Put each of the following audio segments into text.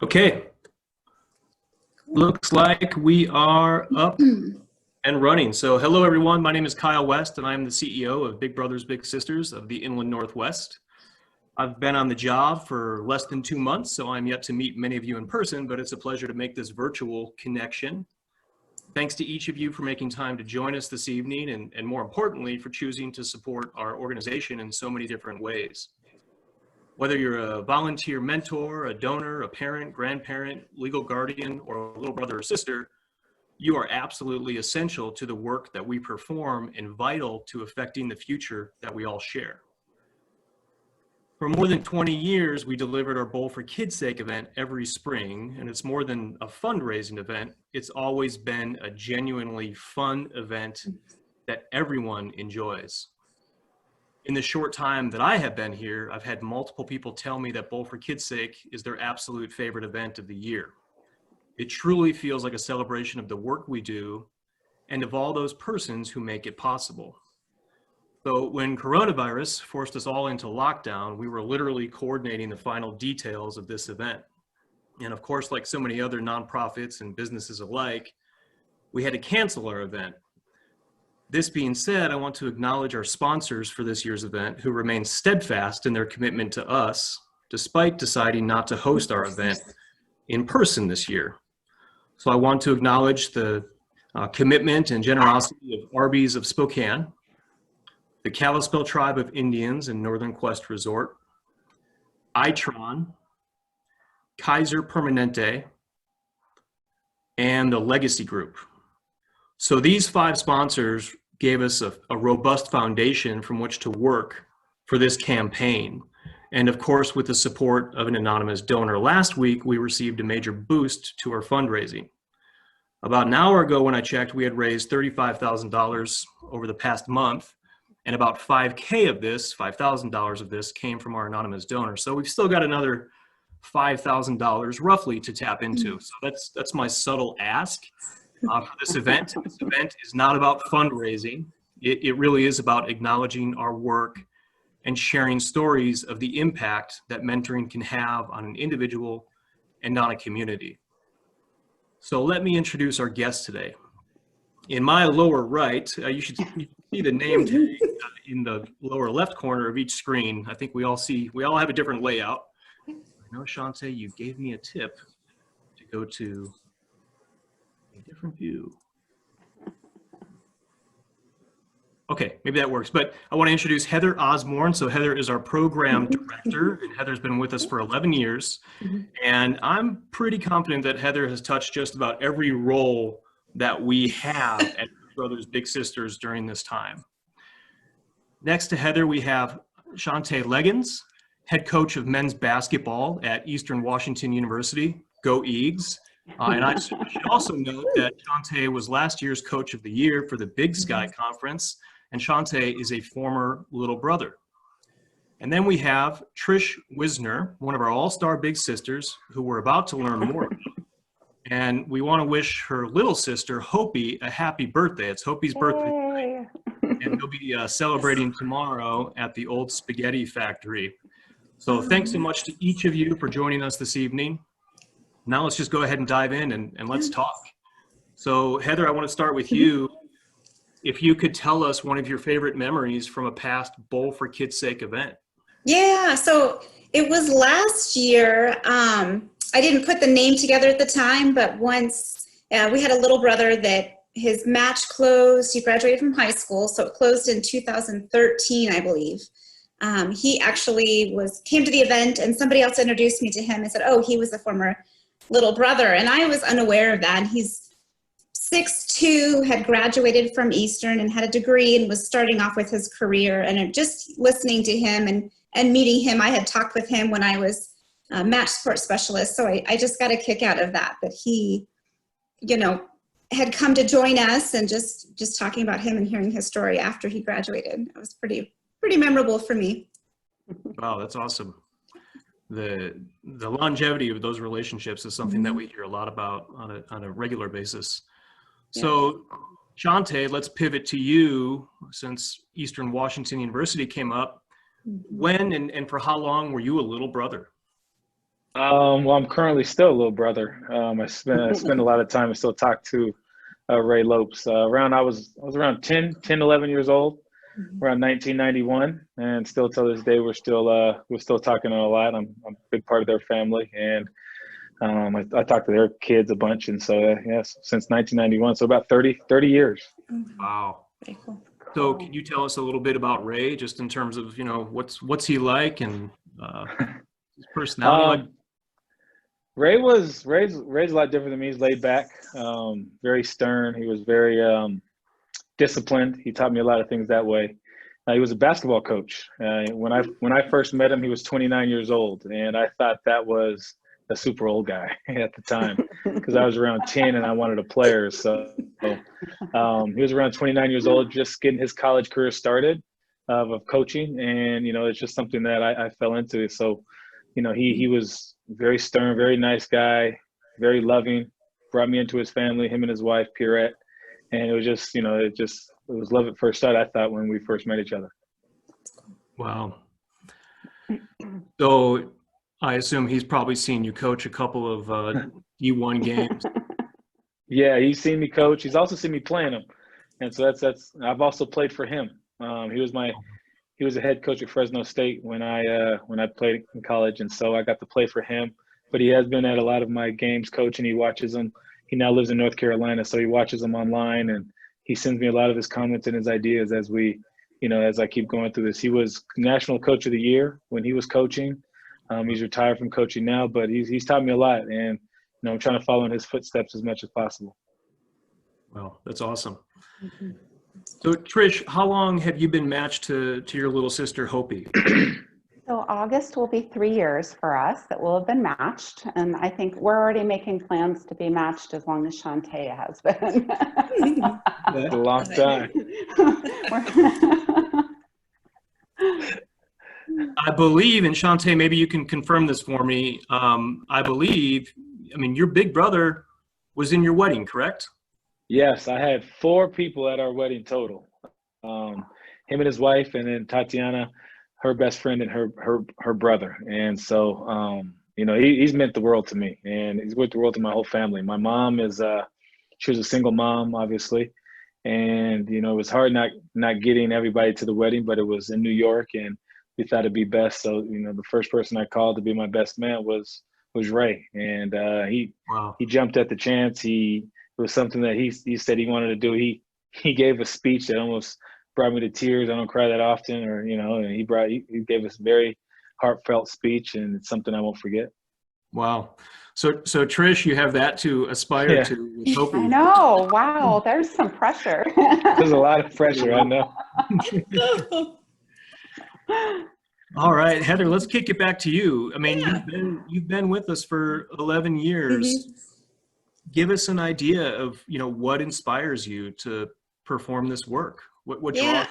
Okay, looks like we are up and running. So hello everyone, my name is Kyle West and I'm the CEO of Big Brothers Big Sisters of the Inland Northwest. I've been on the job for less than 2 months, so I'm yet to meet many of you in person, but it's a pleasure to make this virtual connection. Thanks to each of you for making time to join us this evening and more importantly, for choosing to support our organization in so many different ways. Whether you're a volunteer mentor, a donor, a parent, grandparent, legal guardian, or a little brother or sister, you are absolutely essential to the work that we perform and vital to affecting the future that we all share. For more than 20 years, we delivered our Bowl for Kids' Sake event every spring, and it's more than a fundraising event. It's always been a genuinely fun event that everyone enjoys. In the short time that I have been here, I've had multiple people tell me that Bowl for Kids' Sake is their absolute favorite event of the year. It truly feels like a celebration of the work we do and of all those persons who make it possible. So when coronavirus forced us all into lockdown, we were literally coordinating the final details of this event. And of course, like so many other nonprofits and businesses alike, we had to cancel our event. This being said, I want to acknowledge our sponsors for this year's event who remain steadfast in their commitment to us, despite deciding not to host our event in person this year. So I want to acknowledge the commitment and generosity of Arby's of Spokane, the Kalispel Tribe of Indians in Northern Quest Resort, Itron, Kaiser Permanente, and the Legacy Group. So these 5 sponsors gave us a robust foundation from which to work for this campaign. And of course, with the support of an anonymous donor last week, we received a major boost to our fundraising. About an hour ago when I checked, we had raised $35,000 over the past month, and about $5,000 of this came from our anonymous donor. So we've still got another $5,000 roughly to tap into. So that's my subtle ask. For this event. This event is not about fundraising. It really is about acknowledging our work and sharing stories of the impact that mentoring can have on an individual and on a community. So let me introduce our guest today. In my lower right, you should see the name tag in the lower left corner of each screen. I think we all have a different layout. I know, Shante, you gave me a tip to go to a different view. Okay, maybe that works, but I want to introduce Heather Osborne. So Heather is our program director, and Heather's been with us for 11 years. And I'm pretty confident that Heather has touched just about every role that we have at Brothers Big Sisters during this time. Next to Heather, we have Shante Leggins, head coach of men's basketball at Eastern Washington University. Go Eags. And I should also note that Shante was last year's Coach of the Year for the Big Sky Conference, and Shante is a former little brother. And then we have Trish Wisner, one of our all-star Big Sisters, who we're about to learn more about. And we want to wish her little sister, Hopi, a happy birthday. It's Hopi's birthday today, and they'll be celebrating tomorrow at the Old Spaghetti Factory. So thanks so much to each of you for joining us this evening. Now let's just go ahead and dive in and let's talk. So Heather, I want to start with you. If you could tell us one of your favorite memories from a past Bowl for Kids' Sake event. Yeah, so it was last year. I didn't put the name together at the time, but once we had a little brother that his match closed. He graduated from high school, so it closed in 2013, I believe. He actually came to the event, and somebody else introduced me to him and said, oh, he was a former little brother, and I was unaware of that. He's 6'2", had graduated from Eastern and had a degree and was starting off with his career. And just listening to him and meeting him, I had talked with him when I was a match sports specialist. So I just got a kick out of that he, had come to join us, and just talking about him and hearing his story after he graduated. It was pretty memorable for me. Wow, that's awesome. The longevity of those relationships is something that we hear a lot about on a regular basis. Yeah. So Shante, let's pivot to you, since Eastern Washington University came up. When and for how long were you a little brother? Well, I'm currently still a little brother. I spend a lot of time and still talk to Ray Lopes. I was around 11 years old, around 1991, and still till this day we're still talking a lot. I'm a big part of their family, and I talk to their kids a bunch, and so yes, since 1991, so about 30 years. Wow. Very cool. So can you tell us a little bit about Ray, just in terms of, what's he like and his personality like? Um, Ray's a lot different than me. He's laid back, very stern. He was very disciplined. He taught me a lot of things that way. He was a basketball coach. When I first met him, he was 29 years old, and I thought that was a super old guy at the time because I was around 10 and I wanted a player. So he was around 29 years old, just getting his college career started of coaching, and it's just something that I fell into. So he was very stern, very nice guy, very loving. Brought me into his family, him and his wife Pierrette, and it was just it was love at first sight. I thought when we first met each other. Wow. So I assume he's probably seen you coach a couple of D1 games. Yeah, he's seen me coach. He's also seen me playing him, and so that's. I've also played for him. He was a head coach at Fresno State when I played in college, and so I got to play for him. But he has been at a lot of my games coaching. He watches them. He now lives in North Carolina, so he watches them online, and he sends me a lot of his comments and his ideas as I keep going through this. He was National Coach of the Year when he was coaching. He's retired from coaching now, but he's taught me a lot, and I'm trying to follow in his footsteps as much as possible. Wow, that's awesome. So Trish, how long have you been matched to your little sister Hopi? So August will be 3 years for us that will have been matched. And I think we're already making plans to be matched as long as Shantae has been. That's a long time. I believe, and Shantae, maybe you can confirm this for me. Your big brother was in your wedding, correct? Yes, I had 4 people at our wedding total. Him and his wife, and then Tatiana, her best friend, and her brother. And so, he's meant the world to me, and he's meant the world to my whole family. My mom she was a single mom, obviously, and it was hard not getting everybody to the wedding, but it was in New York, and we thought it'd be best. So, the first person I called to be my best man was Ray, and he jumped at the chance. It was something that he said he wanted to do. He gave a speech that almost brought me to tears. I don't cry that often, and he gave us a very heartfelt speech, and it's something I won't forget. Wow. So Trish, you have that to aspire to with Hopi. I know. Wow. There's some pressure. There's a lot of pressure, I know. All right, Heather, let's kick it back to you. You've been with us for 11 years. Mm-hmm. Give us an idea of, what inspires you to perform this work? What draws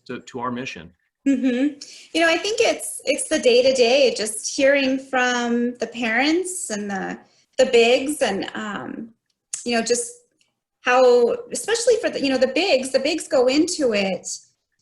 you to our mission? Mm-hmm. I think it's the day to day, just hearing from the parents and the bigs, and just how, especially for the bigs go into it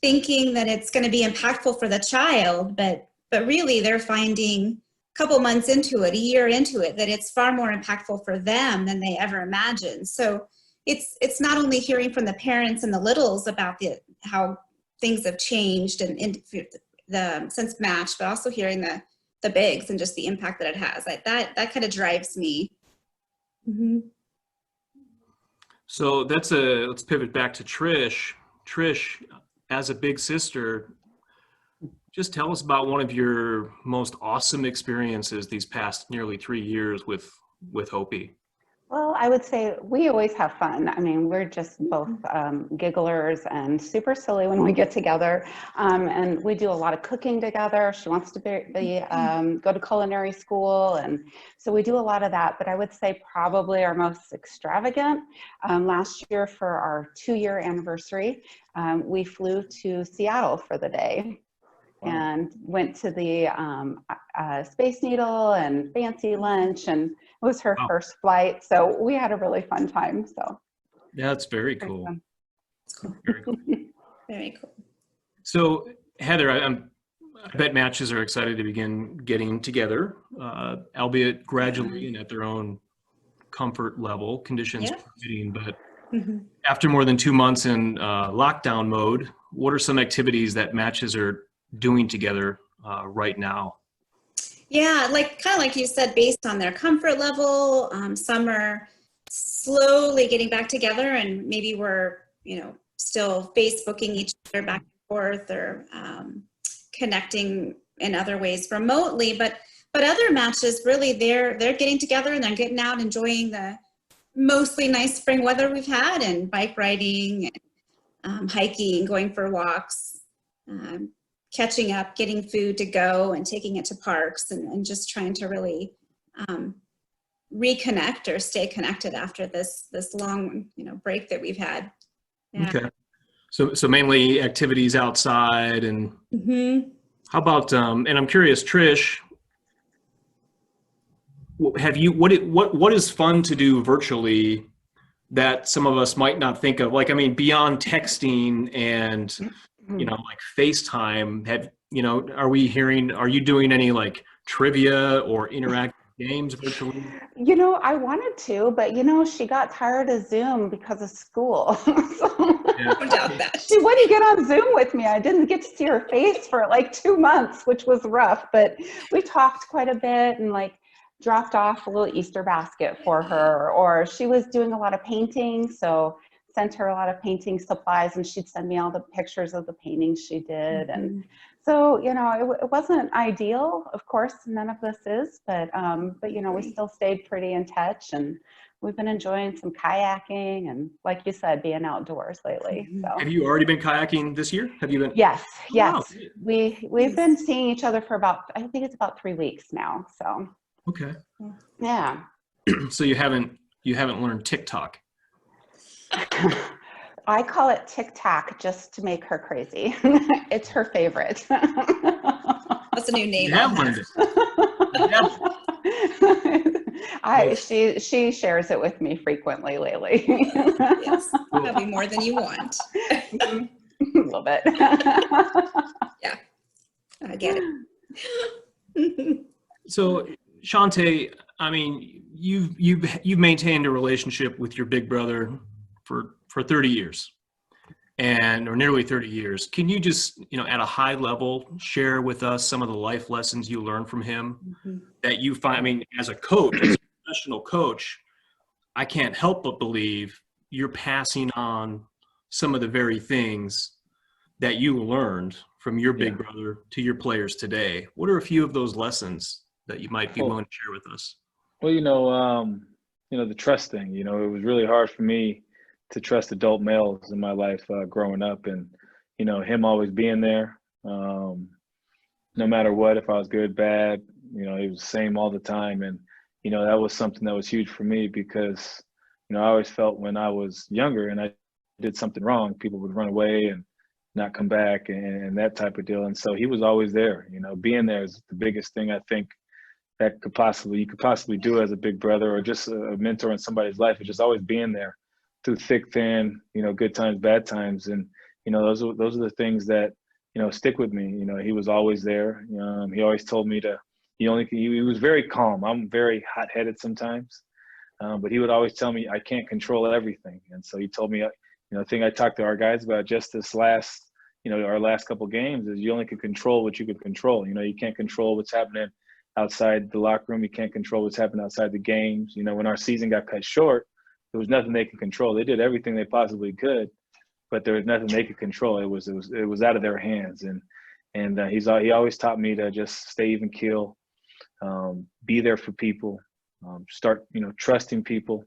thinking that it's going to be impactful for the child, but really they're finding a couple months into it, a year into it, that it's far more impactful for them than they ever imagined. So it's not only hearing from the parents and the littles about how things have changed and the since match, but also hearing the bigs and just the impact that it has. That kind of drives me. Mm-hmm. So let's pivot back to Trish. Trish, as a big sister, just tell us about one of your most awesome experiences these past nearly 3 years with Hopi. Well, I would say we always have fun. We're just both gigglers and super silly when we get together. And we do a lot of cooking together. She wants to go to culinary school. And so we do a lot of that. But I would say probably our most extravagant, last year for our 2-year anniversary, we flew to Seattle for the day. Wow. And went to the Space Needle and fancy lunch, and it was her first flight, so we had a really fun time. So yeah, that's very cool. Very cool. Very cool. So Heather, I bet matches are excited to begin getting together albeit gradually and at their own comfort level, conditions Yeah. permitting. But Mhm. after more than 2 months in lockdown mode, what are some activities that matches are doing together right now? Yeah, like kind of like you said, based on their comfort level. Some are slowly getting back together, and maybe we're, still Facebooking each other back and forth, or connecting in other ways remotely. But other matches, really, they're getting together and they're getting out, enjoying the mostly nice spring weather we've had, and bike riding, and hiking, going for walks. Um, Catching up, getting food to go, and taking it to parks, and just trying to really reconnect or stay connected after this long break that we've had. Yeah. Okay. So mainly activities outside. And Mm-hmm. how about, and I'm curious, Trish, what is fun to do virtually that some of us might not think of? Like, I mean, beyond texting and, like FaceTime, are you doing any like trivia or interactive games virtually? I wanted to, but she got tired of Zoom because of school. So Don't doubt that. she wouldn't get on Zoom with me. I didn't get to see her face for like 2 months, which was rough, but we talked quite a bit, and like dropped off a little Easter basket for her, or she was doing a lot of painting. So sent her a lot of painting supplies, and she'd send me all the pictures of the paintings she did. And so, it wasn't ideal, of course, none of this is, but we still stayed pretty in touch, and we've been enjoying some kayaking and, like you said, being outdoors lately. So Have you already been kayaking this year? Have you been? yes. Wow. We've been seeing each other for I think it's about 3 weeks now. So Okay. yeah. So you haven't learned TikTok? I call it TikTok just to make her crazy. It's her favorite. That's a new name. You have learned it. She shares it with me frequently lately. Yes, probably more than you want. A little bit. I get it. So Shante, I mean, you've maintained a relationship with your big brother for 30 years, or nearly 30 years. Can you just, at a high level, share with us some of the life lessons you learned from him that you find? I mean, as a coach, as a professional coach, I can't help but believe you're passing on some of the very things that you learned from your big brother to your players today. What are a few of those lessons that you might be willing to share with us? Well, the trust thing, it was really hard for me to trust adult males in my life growing up, and, him always being there, no matter what, if I was good, bad, he was the same all the time. And, that was something that was huge for me because, I always felt when I was younger and I did something wrong, people would run away and not come back and that type of deal. And so he was always there. Being there is the biggest thing I think that you could possibly do as a big brother or just a mentor in somebody's life, is just always being there through thick, thin, good times, bad times. And, those are the things that, stick with me. He was always there. He always told me he was very calm. I'm very hot-headed sometimes, but he would always tell me I can't control everything. And so he told me, the thing I talked to our guys about just this last, our last couple games is you only can control what you can control. You can't control what's happening outside the locker room. You can't control what's happening outside the games. When our season got cut short, there was nothing they could control. They did everything they possibly could, but there was nothing they could control. It was out of their hands. And he always taught me to just stay even keel, be there for people, start trusting people,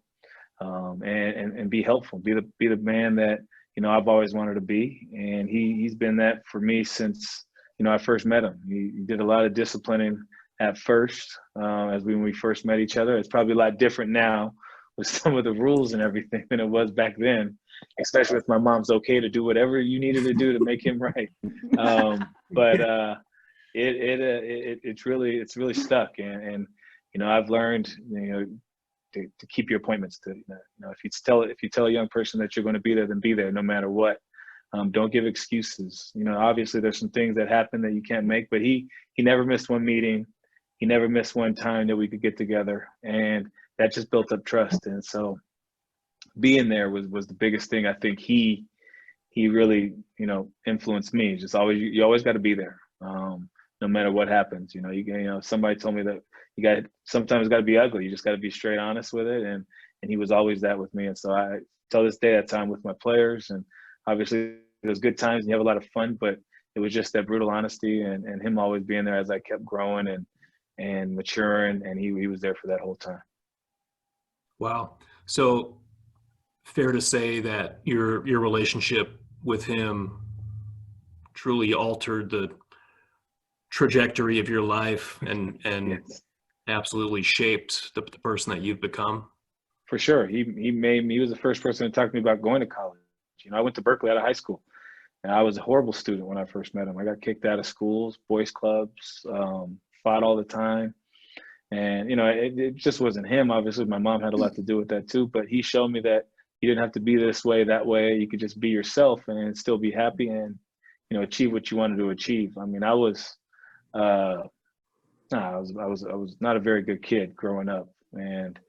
and be helpful. Be the man that I've always wanted to be. And he's been that for me since I first met him. He did a lot of disciplining at first, when we first met each other. It's probably a lot different now with some of the rules and everything than it was back then, especially with my mom's okay to do whatever you needed to do to make him right. But it's really stuck. And I've learned, to keep your appointments. If you tell a young person that you're going to be there, then be there no matter what. Don't give excuses. Obviously there's some things that happen that you can't make, but he never missed one meeting. he never missed one time that we could get together, and that just built up trust. And so being there was the biggest thing. I think he really, influenced me. Just always, you always got to be there, no matter what happens. Somebody told me that sometimes got to be ugly. You just got to be straight honest with it, and he was always that with me. And so I till this day, that time with my players, and obviously there's good times and you have a lot of fun, but it was just that brutal honesty and him always being there as I kept growing and maturing, and he was there for that whole time. Wow. So fair to say that your relationship with him truly altered the trajectory of your life and Yes. absolutely shaped the person that you've become. For sure. He was the first person to talk to me about going to college. I went to Berkeley out of high school, and I was a horrible student when I first met him. I got kicked out of schools, boys clubs, fought all the time. And, it just wasn't him. Obviously, my mom had a lot to do with that too, but he showed me that you didn't have to be this way, that way. You could just be yourself and still be happy and, achieve what you wanted to achieve. I mean, I was not a very good kid growing up, and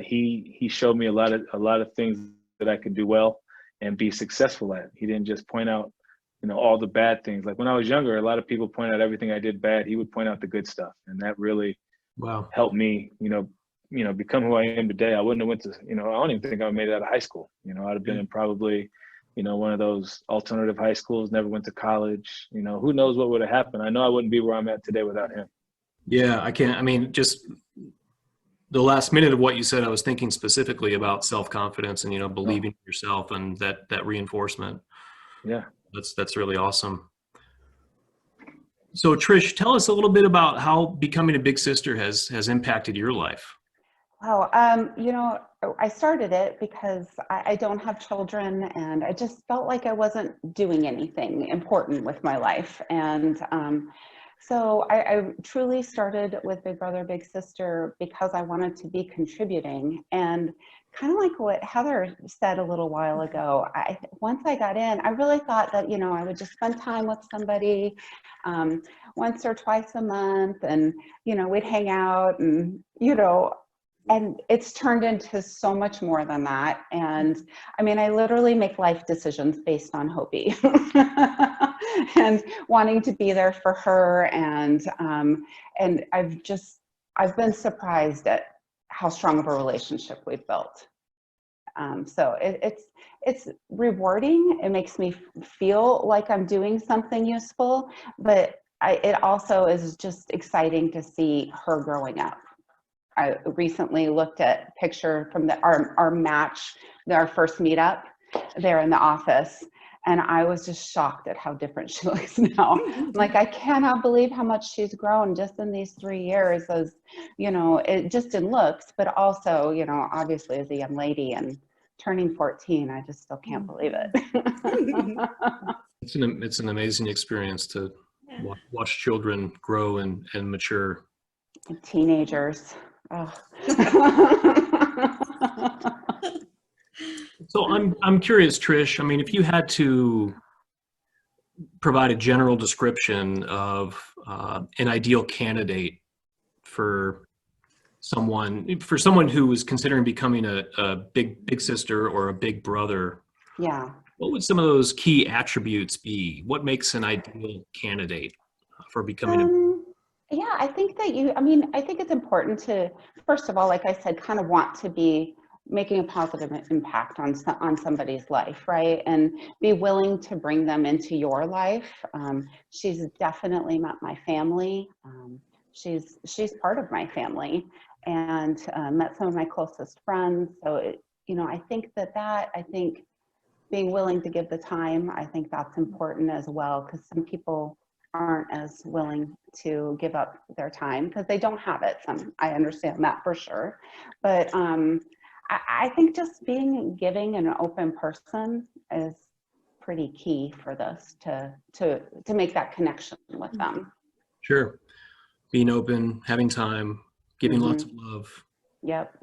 he showed me a lot of things that I could do well and be successful at. He didn't just point out, all the bad things. Like when I was younger, a lot of people point out everything I did bad. He would point out the good stuff, and that really helped me, become who I am today. I wouldn't have went to, I don't even think I made it out of high school. I'd have been in probably, one of those alternative high schools, never went to college. Who knows what would have happened. I know I wouldn't be where I'm at today without him. Yeah, just the last minute of what you said, I was thinking specifically about self-confidence and, believing in yourself and that reinforcement. Yeah. That's really awesome. So Trish, tell us a little bit about how becoming a big sister has impacted your life. Wow. I started it because I don't have children, and I just felt like I wasn't doing anything important with my life. And so I truly started with Big Brother, Big Sister because I wanted to be contributing. And kind of like what Heather said a little while ago, once I got in, I really thought that, I would just spend time with somebody once or twice a month, and, we'd hang out and it's turned into so much more than that. And I mean, I literally make life decisions based on Hopi and wanting to be there for her. And I've been surprised at how strong of a relationship we've built. So it's rewarding. It makes me feel like I'm doing something useful, but it also is just exciting to see her growing up. I recently looked at a picture from our match, our first meetup there in the office, and I was just shocked at how different she looks now. Like, I cannot believe how much she's grown just in these 3 years, as it just in looks, but also, obviously as a young lady and turning 14, I just still can't believe it. It's an amazing experience to watch children grow and mature. Teenagers. Oh. So I'm curious, Trish. I mean, if you had to provide a general description of an ideal candidate for someone who was considering becoming a big sister or a big brother, yeah, what would some of those key attributes be? What makes an ideal candidate for becoming yeah, I think that I think it's important to, first of all, like I said, kind of want to be making a positive impact on somebody's life, right? And be willing to bring them into your life. She's definitely met my family. She's part of my family, and met some of my closest friends. So, I think I think being willing to give the time, I think that's important as well, because some people aren't as willing to give up their time because they don't have it. I understand that for sure. But I think just being giving and an open person is pretty key for this to make that connection with them. Sure. Being open, having time, giving lots of love. Yep.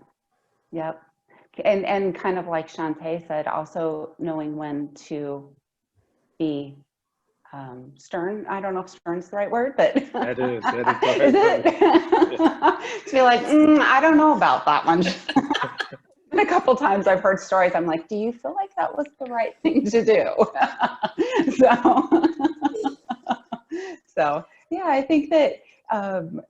And kind of like Shantae said, also knowing when to be stern. I don't know if stern's the right word, but That is the right is word. it? To be like, I don't know about that one. And a couple times I've heard stories. I'm like, do you feel like that was the right thing to do? So yeah, I think that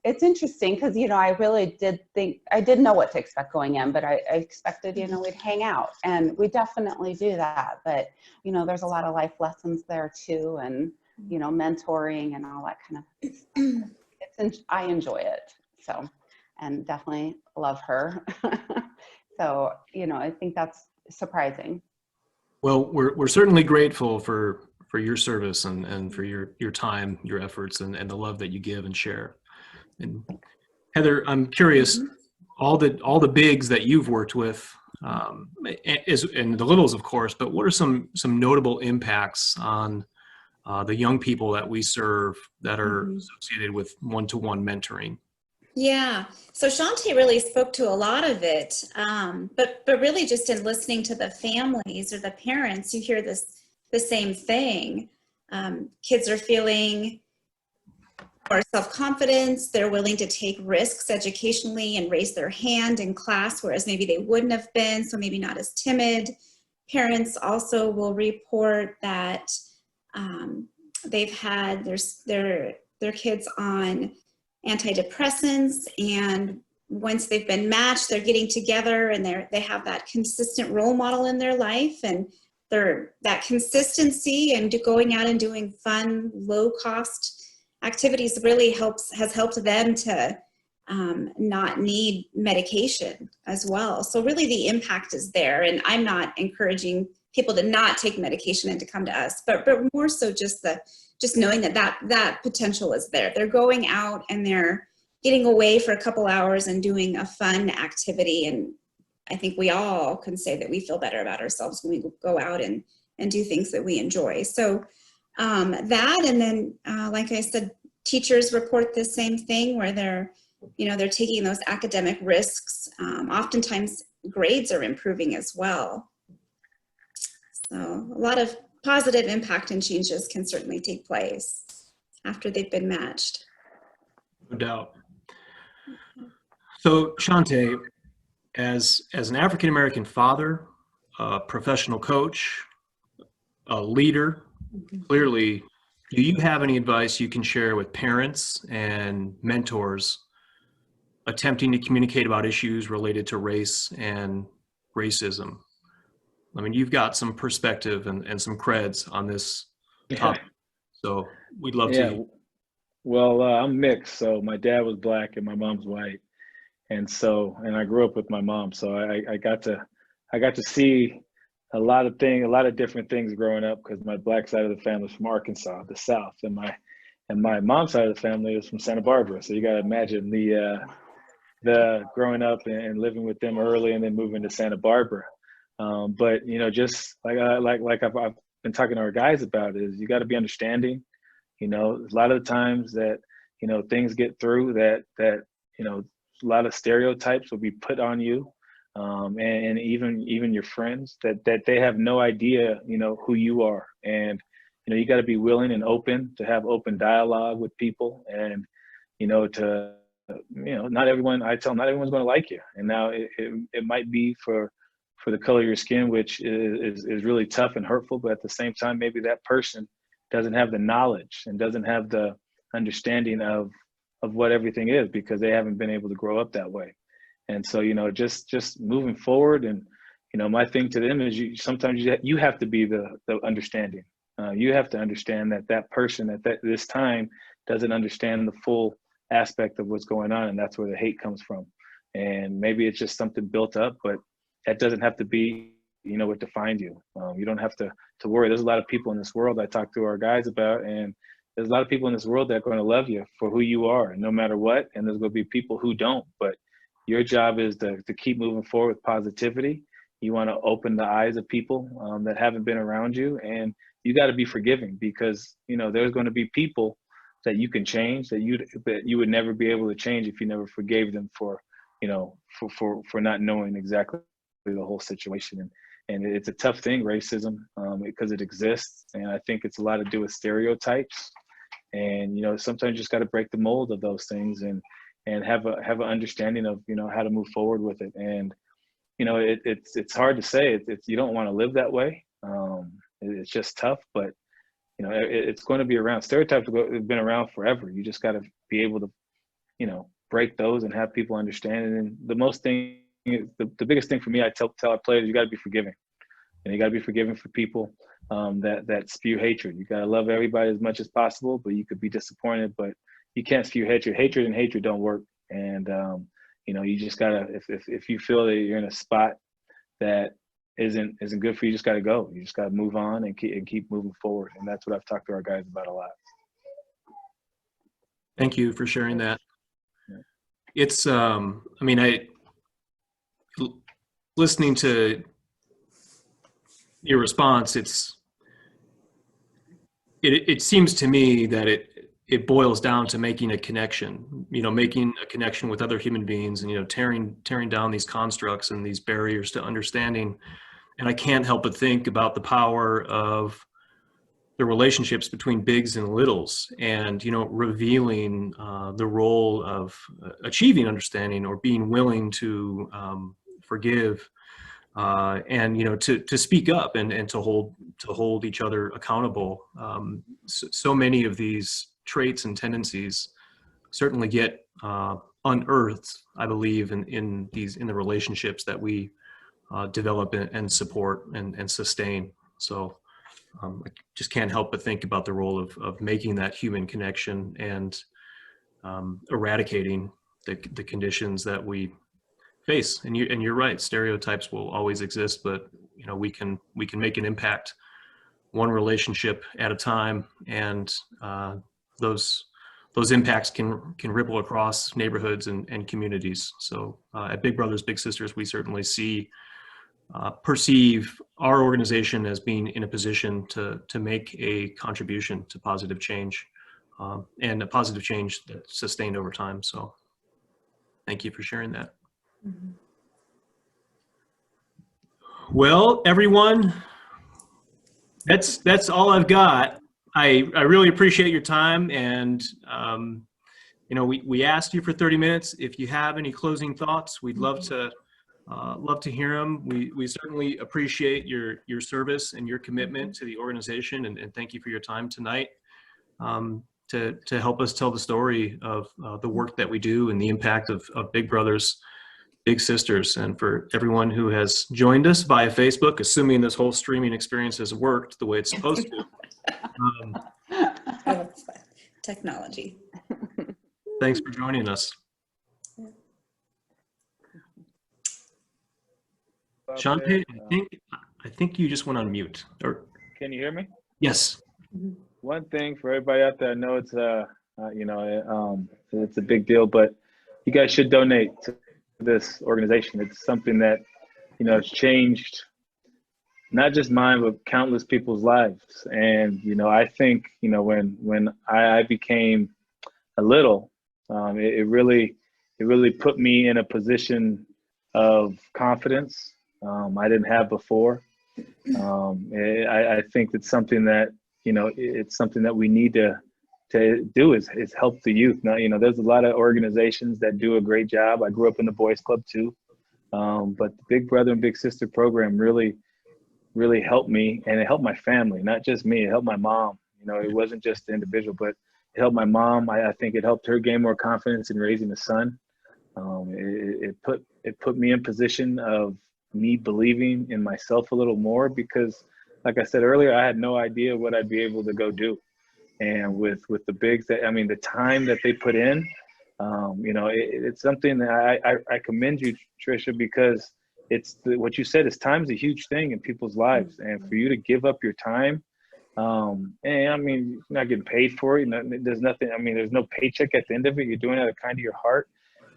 it's interesting because, I really did think, I didn't know what to expect going in, but I expected, we'd hang out, and we definitely do that. But, there's a lot of life lessons there too, and, mentoring and all that kind of, I enjoy it. So, and definitely love her. So, I think that's surprising. Well, we're certainly grateful for your service and for your time, your efforts, and the love that you give and share. And Heather, I'm curious, all the bigs that you've worked with, and the littles, of course, but what are some notable impacts on the young people that we serve that are associated with one-to-one mentoring? Yeah, so Shantae really spoke to a lot of it, but really just in listening to the families or the parents, you hear the same thing. Kids are feeling more self-confidence. They're willing to take risks educationally and raise their hand in class, whereas maybe they wouldn't have been, so maybe not as timid. Parents also will report that they've had their kids on antidepressants, and once they've been matched, they're getting together and they have that consistent role model in their life, and that consistency and going out and doing fun, low cost activities really has helped them to not need medication as well. So really the impact is there, and I'm not encouraging people to not take medication and to come to us, but more so just knowing that potential is there. They're going out and they're getting away for a couple hours and doing a fun activity. And I think we all can say that we feel better about ourselves when we go out and do things that we enjoy. So that, and then like I said, teachers report the same thing where they're taking those academic risks. Oftentimes grades are improving as well. So a lot of positive impact and changes can certainly take place after they've been matched. No doubt. So Shantae, as an African-American father, a professional coach, a leader, clearly, do you have any advice you can share with parents and mentors attempting to communicate about issues related to race and racism? I mean, you've got some perspective and some creds on this topic, so we'd love to. Well, I'm mixed. So my dad was black and my mom's white, and I grew up with my mom. So I got to see a lot of different things growing up, because my black side of the family is from Arkansas, the South, and my mom's side of the family is from Santa Barbara. So you got to imagine the growing up and living with them early, and then moving to Santa Barbara. But just like I've been talking to our guys about, is you got to be understanding. A lot of the times that things get through that a lot of stereotypes will be put on you, and even your friends that they have no idea who you are, and you got to be willing and open to have open dialogue with people, and not everyone, I tell them, not everyone's going to like you, and now it might be for the color of your skin, which is really tough and hurtful, but at the same time, maybe that person doesn't have the knowledge and doesn't have the understanding of what everything is, because they haven't been able to grow up that way. And so, just moving forward, and, my thing to them is sometimes you have to be the understanding. You have to understand that person at this time doesn't understand the full aspect of what's going on. And that's where the hate comes from. And maybe it's just something built up, but that doesn't have to be, what defined you. You don't have to worry. There's a lot of people in this world I talk to our guys about, and there's a lot of people in this world that are going to love you for who you are, no matter what. And there's going to be people who don't, but your job is to keep moving forward with positivity. You want to open the eyes of people that haven't been around you, and you got to be forgiving, because, there's going to be people that you can change that you would never be able to change if you never forgave them for not knowing exactly the whole situation. and it's a tough thing, racism, because it exists. And I think it's a lot to do with stereotypes. And, you know, sometimes you just got to break the mold of those things and have an understanding of, you know, how to move forward with it. And, you know, it's hard to say. You don't want to live that way. It's just tough, but, you know, it's going to be around. Stereotypes have been around forever. You just got to be able to, you know, break those and have people understand. And the most thing, the biggest thing for me, I tell our players, you got to be forgiving. And you got to be forgiving for people that spew hatred. You got to love everybody as much as possible, but you could be disappointed, but you can't spew hatred. Hatred and hatred don't work. And, you know, you just got to, if you feel that you're in a spot that isn't good for you, you just got to go. You just got to move on and keep moving forward. And that's what I've talked to our guys about a lot. Thank you for sharing that. It's, I mean, listening to your response, it seems to me that it boils down to making a connection, you know, making a connection with other human beings and, you know, tearing down these constructs and these barriers to understanding. And I can't help but think about the power of the relationships between bigs and littles and, you know, revealing the role of achieving understanding or being willing to forgive and, you know, to speak up and to hold each other accountable. So many of these traits and tendencies certainly get unearthed, I believe, in the relationships that we develop and support and sustain. So I just can't help but think about the role of making that human connection and eradicating the conditions that we face. And you're right, stereotypes will always exist, but, you know, we can make an impact one relationship at a time, and those impacts can ripple across neighborhoods and communities. So at Big Brothers Big Sisters, we certainly perceive our organization as being in a position to make a contribution to positive change, and a positive change that's sustained over time. So thank you for sharing that. Mm-hmm. Well, everyone, that's all I've got. I really appreciate your time, and you know, we asked you for 30 minutes. If you have any closing thoughts, we'd love to hear them. We certainly appreciate your service and your commitment to the organization, and thank you for your time tonight to help us tell the story of the work that we do and the impact of Big Brothers Big Sisters. And for everyone who has joined us via Facebook, assuming this whole streaming experience has worked the way it's supposed to. Technology. Thanks for joining us. Shante, I think you just went on mute. Or Can you hear me? yes. One thing for everybody out there, I know it's you know, it's a big deal, but you guys should donate to this organization. It's something that, you know, has changed not just mine, but countless people's lives. And, you know, I think, you know, when I became a little, it really put me in a position of confidence I didn't have before. I think it's something that, you know, it's something that we need to do is help the youth. Now, you know, there's a lot of organizations that do a great job. I grew up in the boys club too. But the Big Brother and Big Sister program really helped me, and it helped my family, not just me. It helped my mom. You know, it wasn't just the individual, but it helped my mom. I think it helped her gain more confidence in raising a son. It put me in position of me believing in myself a little more, because like I said earlier, I had no idea what I'd be able to go do. And with the bigs, that, I mean, the time that they put in, you know, it's something that I commend you, Tricia, because what you said is time's a huge thing in people's lives. And for you to give up your time, and I mean, you're not getting paid for it. You know, there's nothing, I mean, there's no paycheck at the end of it. You're doing it out of kind of your heart.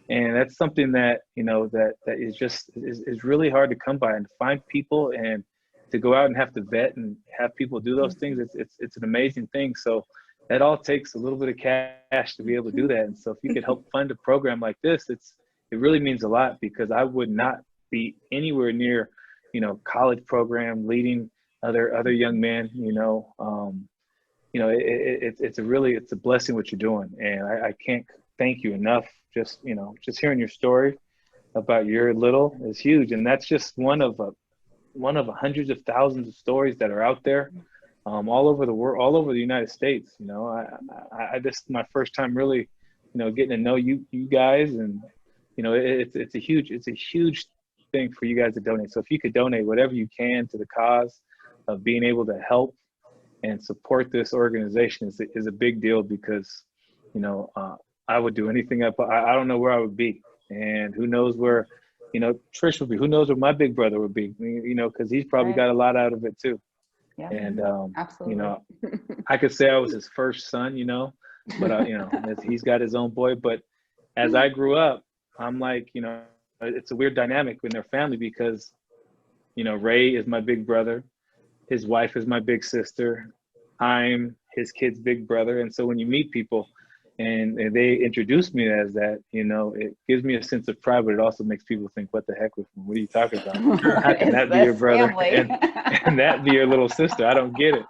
And that's something that, you know, that is just, is really hard to come by, and to find people and to go out and have to vet and have people do those things. It's an amazing thing. So that all takes a little bit of cash to be able to do that. And so if you could help fund a program like this, it really means a lot, because I would not be anywhere near, college program, leading other young men. It's a blessing what you're doing, and I can't thank you enough. Just hearing your story about your little is huge, and that's just one of hundreds of thousands of stories that are out there, all over the world, all over the United States. This is my first time really, getting to know you guys, and it's a huge thing for you guys to donate. So if you could donate whatever you can to the cause of being able to help and support this organization is a big deal, because I would do anything up. I don't know where I would be, and who knows where Trish would be. Who knows where my big brother would be, because he's probably got a lot out of it too. Yeah, And absolutely. I could say I was his first son, but he's got his own boy. But as I grew up, I'm like, it's a weird dynamic in their family, because Ray is my big brother, his wife is my big sister, I'm his kid's big brother. And so when you meet people and they introduce me as that, it gives me a sense of pride, but it also makes people think, what the heck, what are you talking about? How can that be your brother and that be your little sister? I don't get it.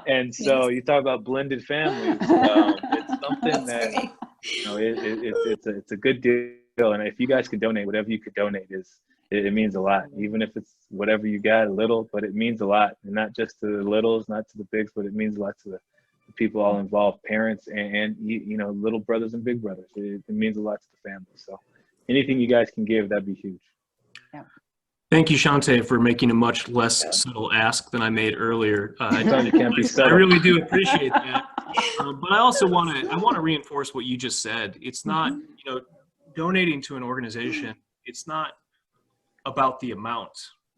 And so you talk about blended families. It's something that, it's a good deal. And if you guys could donate, whatever you could donate, it means a lot. Even if it's whatever you got, a little, but it means a lot. And not just to the littles, not to the bigs, but it means a lot to the people all involved, parents and little brothers and big brothers. It means a lot to the family. So anything you guys can give, that'd be huge. Yeah. Thank you, Shante, for making a much less subtle ask than I made earlier. You can't be I subtle. really do appreciate that. But I also want to reinforce what you just said. It's not, donating to an organization, it's not about the amount.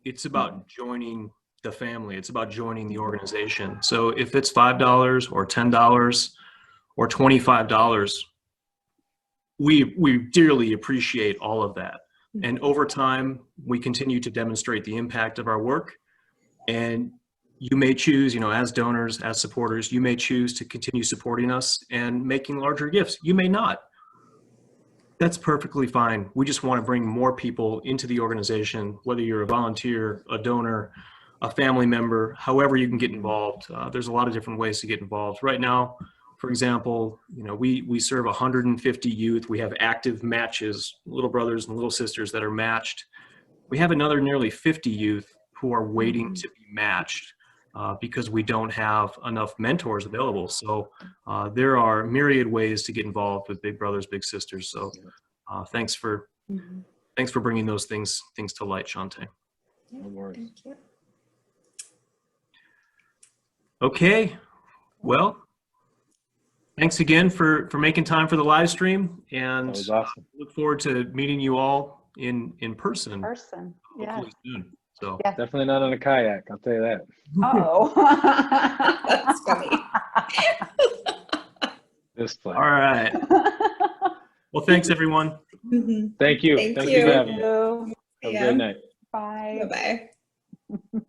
It's about joining the family. It's about joining the organization. So if it's $5 or $10 or $25, we dearly appreciate all of that. And over time, we continue to demonstrate the impact of our work. And you may choose, as donors, as supporters, you may choose to continue supporting us and making larger gifts. You may not. That's perfectly fine. We just want to bring more people into the organization, whether you're a volunteer, a donor, a family member, however you can get involved. There's a lot of different ways to get involved. Right now, for example, we serve 150 youth. We have active matches, little brothers and little sisters that are matched. We have another nearly 50 youth who are waiting to be matched because we don't have enough mentors available. So there are myriad ways to get involved with Big Brothers Big Sisters. So thanks for bringing those things to light, Shante. No worries. Thank you. Okay, well, thanks again for making time for the live stream, and That was awesome. look forward to meeting you all in person. Yeah. Hopefully soon. So Yeah. Definitely not on a kayak, I'll tell you that. Oh. That's funny. Just all playing. right. Well, thanks everyone. Mhm. Thank you. Thank Thank you. you for having me. Thank you. Have a great night. Bye. Bye-bye.